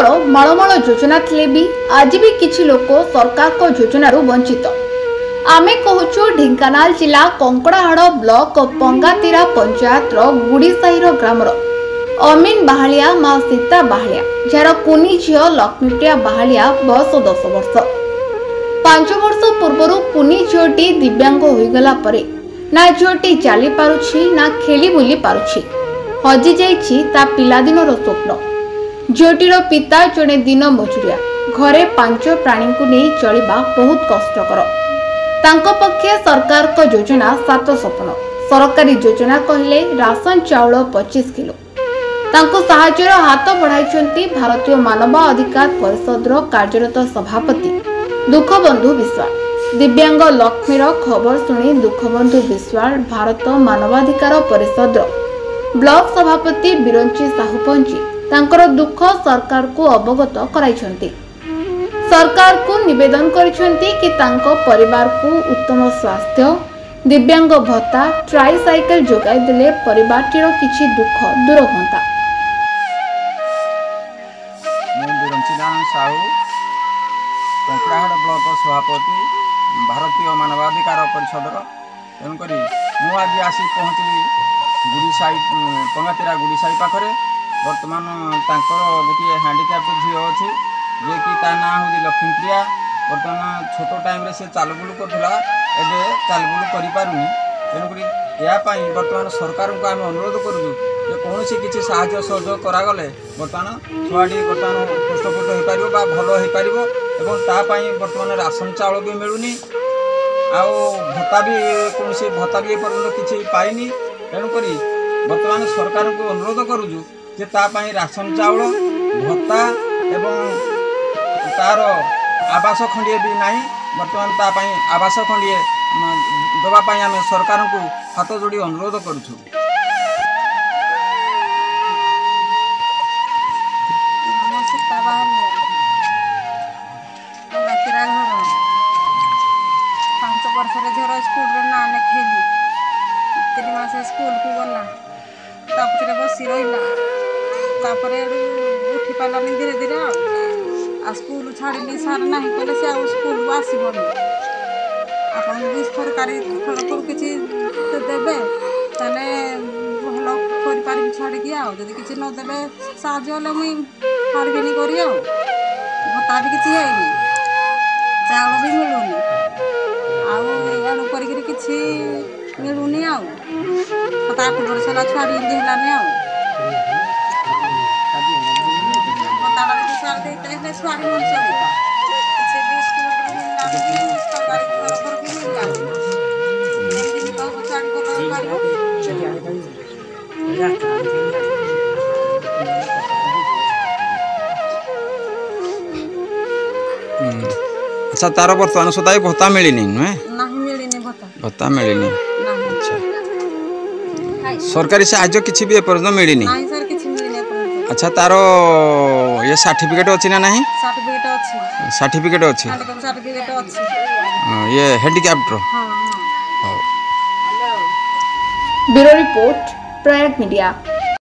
सरकारଙ୍କର मालमाल योजना थिले भी आज भी किछि लोक सरकार को योजनारू वंचित। आमे कहूछु ढेंकानाल जिला कंकड़ाहाड़ ब्लॉक पंगातीरा पंचायत गुड़ीसाही ग्रामर अमीन बाहालिया माँ सीता बाहालिया जार कुनी झील लक्ष्मीप्रिया बाहालिया बयस 10 वर्ष। 5 वर्ष पूर्व कुनी झीटी दिव्यांग होईगला परे ना झीटी चली पारुछि ना खेली बुली पारुछि। हजि जाइछि ता पिलादिनर स्वप्न। झीटीर पिता जड़े दिन मजुरिया घरे 5 प्राणी को नहीं चलवा बहुत कष्टकर। तांको पक्षे सरकार को योजना 7 सपन। सरकारी योजना कहले राशन चाउल 25 किलो। तांको साहाय्यर हाथ बढ़ाई भारतीय मानव अधिकार परिषद कार्यरत सभापति दुखबंधु विश्वाल। दिव्यांग लक्ष्मीर खबर शुणी दुखबंधु विश्वाल भारत मानवाधिकार परिषद ब्लॉक सभापति बिरंची साहू पहुंची तांकर दुख सरकार को अवगत कराइछंती। सरकार को निवेदन करिछंती कि तांको परिवार को उत्तम स्वास्थ्य दिव्यांग भत्ता ट्राइसाइकल जोगाई देले परिवारटीर किछि दुख दूर होंता। बिरंची साहू कंकड़ाहाड़ ब्लॉक सभापति भारतीय मानवाधिकार परिषद तेणुक आज आसी पहुँचली गुड़ीसाही पंगातीरा गुड़ीसाही पाखरे। बर्तमान गोटे हैंडिक्याप्ट झील अच्छी जे कि ता ना हूँ लक्ष्मीप्रिया। बर्तमान छोट टाइम से चालबुल करूला एवं चालबुल करें। तेणुक यापाई बर्तमान सरकार को आम अनुरोध करूँ कौन सी किसी साहाय्य सहयोग करागले बर्तमान छुआटी बर्तमान हृष्टपुष्ट हो पार भल हो पार एवं तापाई बर्तमान राशन चाउल भी मिलूनी आउ भत्ता भी कौन सी भत्ता भी एपर्यंत किसी पाइनी। तेणुक बर्तमान सरकार को अनुरोध करूँ जे तापाई राशन चाउल भत्ता एवं तार आवास खंडिए भी नहीं। बर्तमान तापाई आवास खंडिए दवापाई आम सरकार को हाथ जोड़ी अनुरोध करूँ। झर स्कूल ना खेली 3 मास स्कूल को गला तापर बसी रहा उठी पारानी धीरे धीरे आ स्कूल छाड़ी सार ना कहले से स्कूल आसबनी आप सरकारी तरफ किसी देवे ताले भल कर छाड़ी आदि किसी नदेवे साहय मुई छाड़बी कर भत्ता भी किसी है चाउल भी मिलूनी आड़ू किसी मिलूनी आ 7-8 वर्ष है छुआड़ी है छुआड़ी अच्छा तार बर्तमान सुधा भत्ता मिलनी नुहे भत्ता मिलनी। सरकारी साहाय्य किसी भी एपर्यंत मिलनी। अच्छा तार ये सर्टिफिकेट अच्छी ना नहीं? सर्टिफिकेट अच्छी ये handicapped. Bureau report Prayag media.